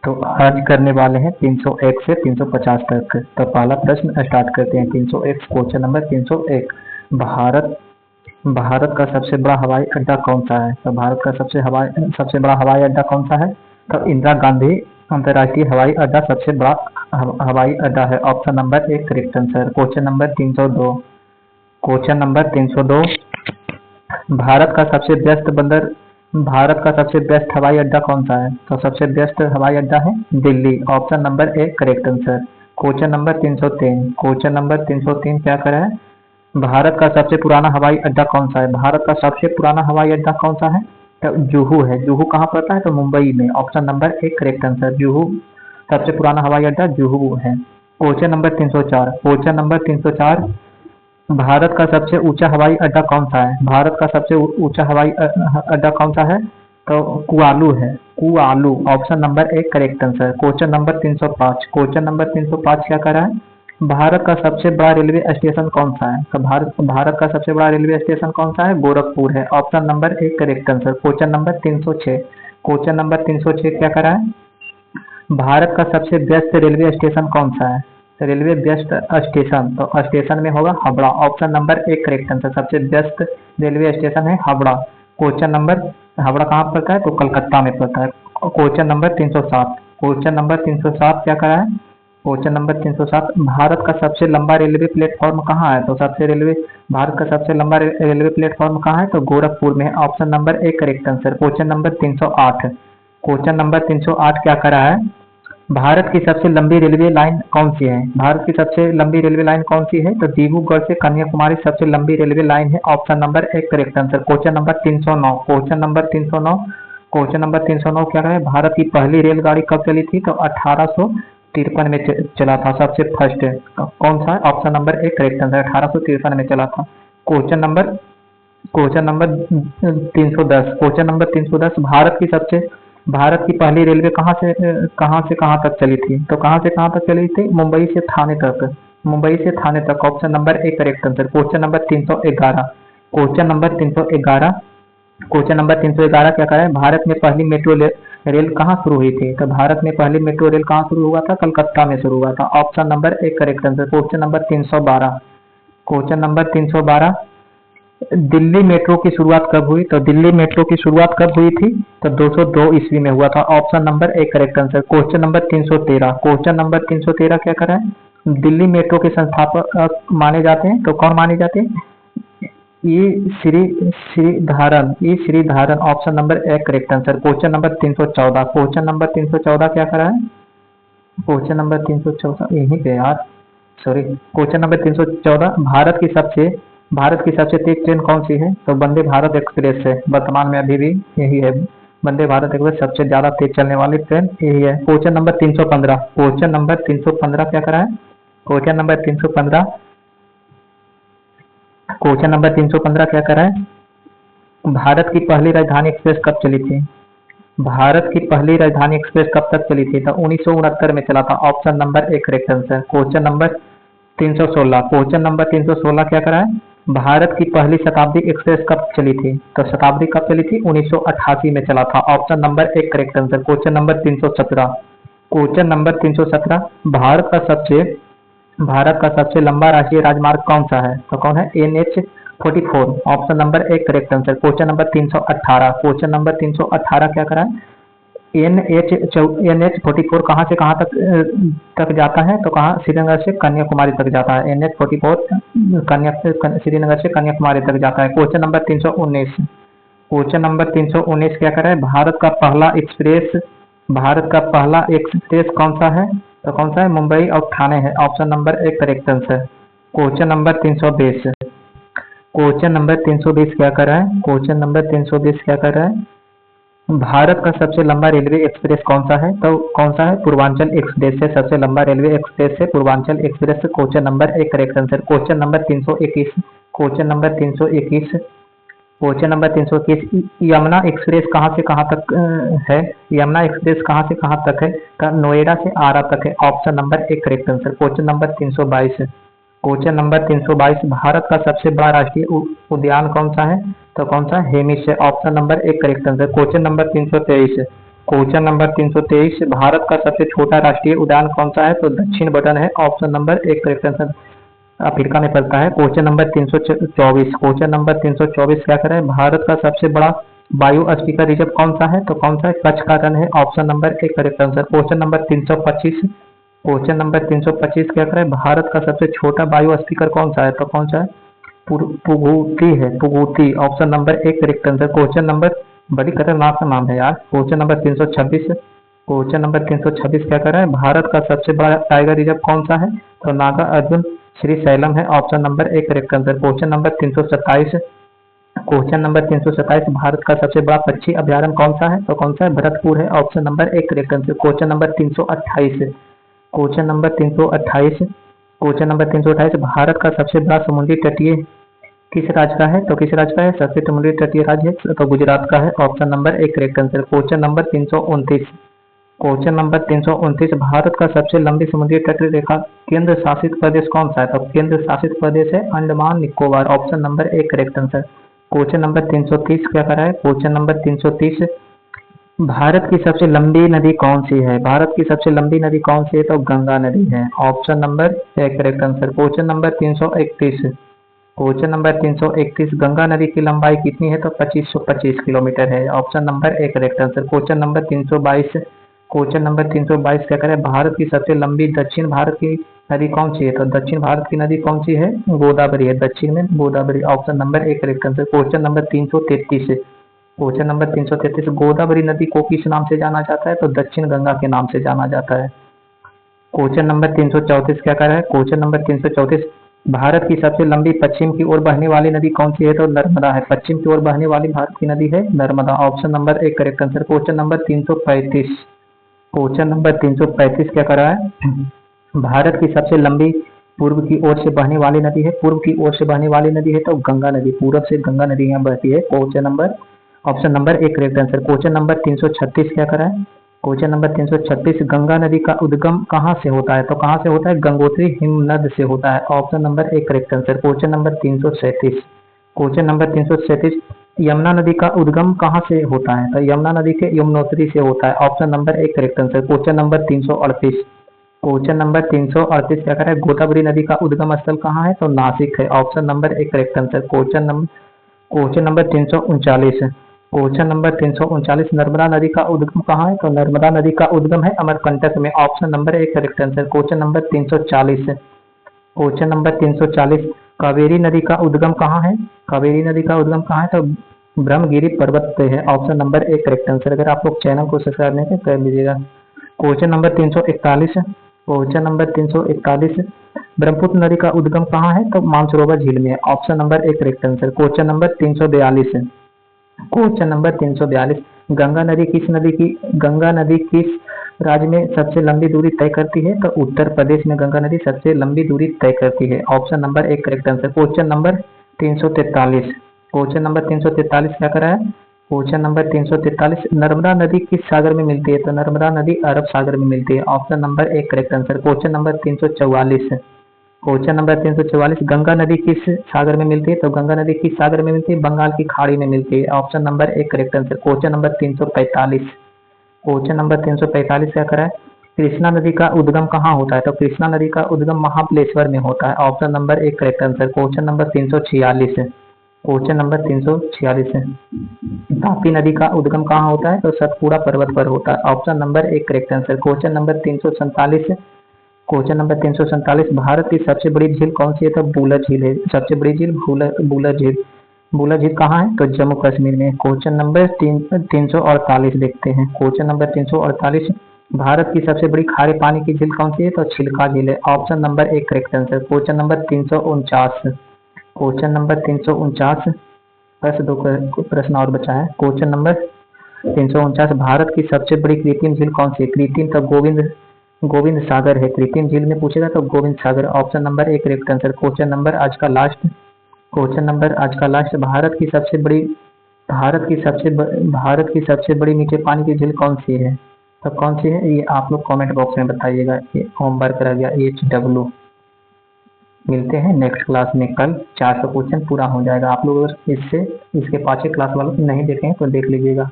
तो आज करने वाले हैं 301 से 350 तक। तो पहला प्रश्न स्टार्ट करते हैं। 301 क्वेश्चन नंबर 301। भारत भारत का सबसे बड़ा हवाई अड्डा कौन सा है? तो भारत का सबसे बड़ा हवाई अड्डा कौन सा है? तो इंदिरा गांधी अंतर्राष्ट्रीय हवाई अड्डा सबसे बड़ा हवाई अड्डा है। Option number 1 correct answer. Question number 302। Question number 302। Bharat का सबसे व्यस्त बंदर भारत का सबसे व्यस्त हवाई अड्डा कौन सा है? तो सबसे व्यस्त हवाई अड्डा है Delhi. Option number 1 correct answer. Question number 303। Question number 303 क्या कर रहा है? भारत का सबसे पुराना हवाई अड्डा कौन सा है? भारत का सबसे पुराना हवाई अड्डा कौन सा है? तो जुहू है। जुहू कहाँ पड़ता है? तो मुंबई में। Option number 1 correct answer. Juhu सबसे पुराना हवाई अड्डा जुहू है। Question number 304। Question number 304। Bharat का सबसे ऊंचा हवाई अड्डा कौन सा है? भारत का सबसे ऊंचा हवाई अड्डा कौन सा है? तो कुआलू है। कुआलू option number 1 correct answer. Question number 305। Question number 305 क्या कर रहा है? भारत का सबसे बड़ा रेलवे स्टेशन कौन सा है? तो भारत का सबसे बड़ा रेलवे स्टेशन कौन सा है? गोरखपुर है। Option number 1 correct answer. Question number 306। Question number 306 क्या कर रहा है? भारत का सबसे व्यस्त रेलवे स्टेशन कौन सा है? रेलवे व्यस्त स्टेशन, तो स्टेशन में होगा Howrah. Option number 1 correct answer. सबसे व्यस्त रेलवे स्टेशन है हावड़ा। क्वेश्चन नंबर हावड़ा कहाँ पड़ता है? तो कलकत्ता में पड़ता है। Question number 307। क्वेश्चन नंबर 307 क्या करा है? Question number 307। भारत का सबसे लंबा रेलवे प्लेटफॉर्म कहाँ है? तो भारत का सबसे लंबा रेलवे प्लेटफॉर्म कहाँ है? तो गोरखपुर में है। Option number 1 correct answer. Question number 308। Question number 308 क्या करा है? भारत की सबसे लंबी रेलवे लाइन कौन सी है? भारत की सबसे लंबी रेलवे लाइन कौन सी है? तो डिब्रूगढ़ से कन्याकुमारी सबसे लंबी रेलवे लाइन है। Option number 1 correct answer. Question number 309। Question number 309। Question number 309 क्या है? भारत की पहली रेलगाड़ी कब चली थी? तो 1853 में चला था। सबसे फर्स्ट कौन सा है? Option number 1 correct answer. 1853 में चला था। Question number 310। Question number 310। Bharat की पहली रेलवे कहाँ से कहाँ तक चली थी? तो कहाँ से कहाँ तक चली थी? मुंबई से थाने तक। मुंबई से थाने तक। Option number 1 correct answer. Question number 311। Question number 311। Question number 311 क्या करें? भारत में पहली मेट्रो रेल कहाँ शुरू हुई थी? तो भारत में पहली मेट्रो रेल कहाँ शुरू हुआ था? कलकत्ता में शुरू हुआ था। Option number 1 correct answer. Question number 312। Question number 312। Delhi metro की शुरुआत कब हुई? तो दिल्ली मेट्रो की शुरुआत कब हुई थी? तो 202 ईस्वी में हुआ था। Option number 1 correct answer. Question number 313। Question number 313 क्या करें? दिल्ली मेट्रो के संस्थापक माने जाते हैं, तो कौन माने जाते हैं? Sreedharan. Option number 1 correct answer. Question number 314। Question number 314 क्या करा है? क्वेश्चन नंबर 314 यहीं पे यार, सॉरी। Question number 314। भारत की सबसे तेज ट्रेन कौन सी है? तो वंदे भारत एक्सप्रेस है। वर्तमान में अभी भी यही है। वंदे भारत एक्सप्रेस सबसे ज्यादा तेज चलने वाली ट्रेन यही है। Question number 315। क्वेश्चन नंबर 315 क्या करा है? Question number 315। क्वेश्चन नंबर 315 क्या करा है? भारत की पहली राजधानी एक्सप्रेस कब चली थी? भारत की पहली राजधानी एक्सप्रेस कब तक चली थी? तो 1969 में चला था। Option number 1 correct answer. Question number 316। Question number 316 क्या करा है? भारत की पहली शताब्दी एक्सप्रेस कब चली थी? तो शताब्दी कब चली थी? 1988 में चला था। Option number 1 correct answer. Question number 317। Question number 317। Bharat का सबसे लंबा राष्ट्रीय राजमार्ग कौन सा है? तो कौन है? NH 44। Option number 1 correct answer. Question number 318। Question number 318 क्या करा है? NH 44 कहाँ से कहाँ तक जाता है? तो कहाँ? श्रीनगर से कन्याकुमारी तक जाता है। NH 44 श्रीनगर से कन्याकुमारी तक जाता है। Question number 319। क्वेश्चन नंबर 319 क्या कर रहा है? भारत का पहला एक्सप्रेस कौन सा है? तो कौन सा है? मुंबई और ठाणे है। Option number 1 correct answer. Question number 320। Question number 320 क्या कर रहा है? क्वेश्चन नंबर 320 क्या कर रहा है? भारत का सबसे लंबा रेलवे एक्सप्रेस कौन सा है? तो कौन सा है? पूर्वांचल एक्सप्रेस है। सबसे लंबा रेलवे एक्सप्रेस है Purvanchal express. Question number 1 correct answer. Question number 321। Question number 321। Question number 321। Yamuna express कहाँ से कहाँ तक है? यमुना एक्सप्रेस कहाँ से कहाँ तक है? तो नोएडा से आरा तक है। Option number 1 correct answer. Question number 322। Question number 322। Bharat का सबसे बड़ा राष्ट्रीय उद्यान कौन सा है? तो कौन सा? हेमिस है। Option number 1 correct answer. Question number 323। Question number 323, Bharat का सबसे छोटा राष्ट्रीय उद्यान कौन सा है? तो दक्षिण बटन है ऑप्शन नंबर एक करेक्ट आंसर अफ्रीका में पड़ता है। क्वेश्चन नंबर 324, क्वेश्चन नंबर 324 क्या कर रहा है? भारत का सबसे बड़ा वायु स्पीकर रिजर्व कौन सा है? तो कौन सा है? कच्छ का रण है ऑप्शन नंबर एक correct answer. Question number 325, question number 325 क्या कर रहा है? भारत का सबसे छोटा वायु स्पीकर कौन सा है? तो कौन सा है? पुगुती है, पुगुती ऑप्शन नंबर एक करेक्ट आंसर। क्वेश्चन नंबर, बड़ी खतरनाक सा नाम है यार। क्वेश्चन नंबर 326, क्वेश्चन नंबर 326 क्या कर रहा है? भारत का सबसे बड़ा टाइगर रिजर्व कौन सा है? तो नागा अर्जुन श्री सैलम है ऑप्शन नंबर एक correct answer. Question number 327, question number 327, Bharat का सबसे बड़ा पक्षी अभ्यारण्य कौन सा है? तो कौन सा है? भरतपुर है ऑप्शन नंबर एक correct answer. Question number 328, question number 328, question number 328, Bharat का सबसे बड़ा समुद्री तटीय किस राज्य का है? तो किस राज्य का है? सबसे समुद्री तटीय राज्य है तो गुजरात का है ऑप्शन नंबर एक correct answer. Question number 329, question number 329, Bharat का सबसे लंबी समुद्री तट रेखा केंद्र शासित प्रदेश कौन सा है? तो केंद्र शासित प्रदेश है अंडमान निकोबार ऑप्शन नंबर एक करेक्ट आंसर। क्वेश्चन नंबर 330 क्या कर रहा है? क्वेश्चन नंबर 330, भारत की सबसे लंबी नदी कौन सी है? भारत की सबसे लंबी नदी कौन सी है? तो गंगा नदी है ऑप्शन नंबर एक correct answer. Question number 331, question number 331, Ganga नदी की लंबाई कितनी है? तो 2525 किलोमीटर है ऑप्शन नंबर एक correct answer. Question number 322, question number 322 क्या करें? भारत की सबसे लंबी दक्षिण भारत की नदी कौन सी है? तो दक्षिण भारत की नदी कौन सी है? गोदावरी है, दक्षिण में गोदावरी ऑप्शन नंबर एक correct answer. Question number 333, question number 333, Godavari नदी को किस नाम से जाना जाता है? तो दक्षिण गंगा के नाम से जाना जाता है। क्वेश्चन नंबर 334 क्या कर रहा है? क्वेश्चन नंबर 334, भारत की सबसे लंबी पश्चिम की ओर बहने वाली नदी कौन सी है? तो नर्मदा है, पश्चिम की ओर बहने वाली भारत की नदी है नर्मदा ऑप्शन नंबर एक correct answer. Question number 335, question number 335 क्या कर रहा है? भारत की सबसे लंबी पूर्व की ओर से बहने वाली नदी है, पूर्व की ओर से बहने वाली नदी है तो गंगा नदी, पूर्व से गंगा नदी यहाँ बहती है। क्वेश्चन नंबर ऑप्शन नंबर एक करेक्ट आंसर। क्वेश्चन नंबर 336 क्या कर रहा है? क्वेश्चन नंबर 336, गंगा नदी का उद्गम कहाँ से होता है? तो कहाँ से होता है? गंगोत्री हिमनद से होता है ऑप्शन नंबर एक correct answer. Question number 337, question number 337, Yamuna नदी का उद्गम कहाँ से होता है? तो यमुना नदी के यमुनोत्री से होता है ऑप्शन नंबर एक correct answer. Question number 338, question number 338 क्या कर रहा है? गोदावरी नदी का उद्गम स्थल कहाँ है? तो नासिक है ऑप्शन नंबर एक correct answer. Question number 339, question number 339, Narmada नदी का उद्गम कहाँ है? तो नर्मदा नदी का उद्गम है अमरकंटक में ऑप्शन नंबर एक correct answer. Question number 340, question number 340, Kaveri नदी का उद्गम कहाँ है? कावेरी नदी का उद्गम कहाँ है? तो ब्रह्मगिरी पर्वत पे है ऑप्शन नंबर एक करेक्ट आंसर। अगर आप लोग चैनल को सब्सक्राइब नहीं कर लीजिएगा। Question number 341, question number 341, Brahmaputra नदी का उद्गम कहाँ है? तो मानसरोवर झील में ऑप्शन नंबर एक correct answer. Question number 342, question number 342, Ganga नदी किस राज्य में सबसे लंबी दूरी तय करती है? तो उत्तर प्रदेश में गंगा नदी सबसे लंबी दूरी तय करती है ऑप्शन नंबर एक correct answer. Question number 343, question number 343 क्या कर रहा है? क्वेश्चन नंबर 343, नर्मदा नदी किस सागर में मिलती है? तो नर्मदा नदी अरब सागर में मिलती है ऑप्शन नंबर एक correct answer. Question number 344, question number 344, Ganga नदी किस सागर में मिलती है? तो गंगा नदी किस सागर में मिलती है? बंगाल की खाड़ी में मिलती है ऑप्शन नंबर एक correct answer. Question number 345, question number 345 क्या करा है? कृष्णा नदी का उद्गम कहाँ होता है? तो कृष्णा नदी का उद्गम महाबलेश्वर में होता है ऑप्शन नंबर एक करेक्ट आंसर। क्वेश्चन नंबर 346 है, क्वेश्चन नंबर 346 है, तापी नदी का उद्गम कहाँ होता है? तो सतपुड़ा पर्वत पर होता है ऑप्शन नंबर एक correct answer. Question number 347, question number 347, Bharat की सबसे बड़ी झील कौन सी है? तो बूलर झील है, सबसे बड़ी झील बूलर झील। बूलर झील कहाँ है? तो जम्मू कश्मीर में। क्वेश्चन नंबर 348 देखते हैं। क्वेश्चन नंबर 348, भारत की सबसे बड़ी खारे पानी की झील कौन सी है? तो छिलका झील है ऑप्शन नंबर एक correct answer. Question number 349, question number 349, बस दो प्रश्न और बचा है। क्वेश्चन नंबर 349, भारत की सबसे बड़ी कृत्रिम झील कौन सी है? कृत्रिम तो गोविंद सागर है, कृत्रिम झील में पूछेगा तो गोविंद सागर ऑप्शन नंबर एक करेक्ट आंसर। क्वेश्चन नंबर आज का लास्ट, क्वेश्चन नंबर आज का लास्ट, भारत की सबसे बड़ी मीठे पानी की झील कौन सी है? तो कौन सी है ये आप लोग कमेंट बॉक्स में बताइएगा। ये होमवर्क रह गया HW। मिलते हैं नेक्स्ट क्लास में कल। 400 क्वेश्चन पूरा हो जाएगा। आप लोग इसके पांचवें क्लास वाले नहीं देखे हैं तो देख लीजिएगा।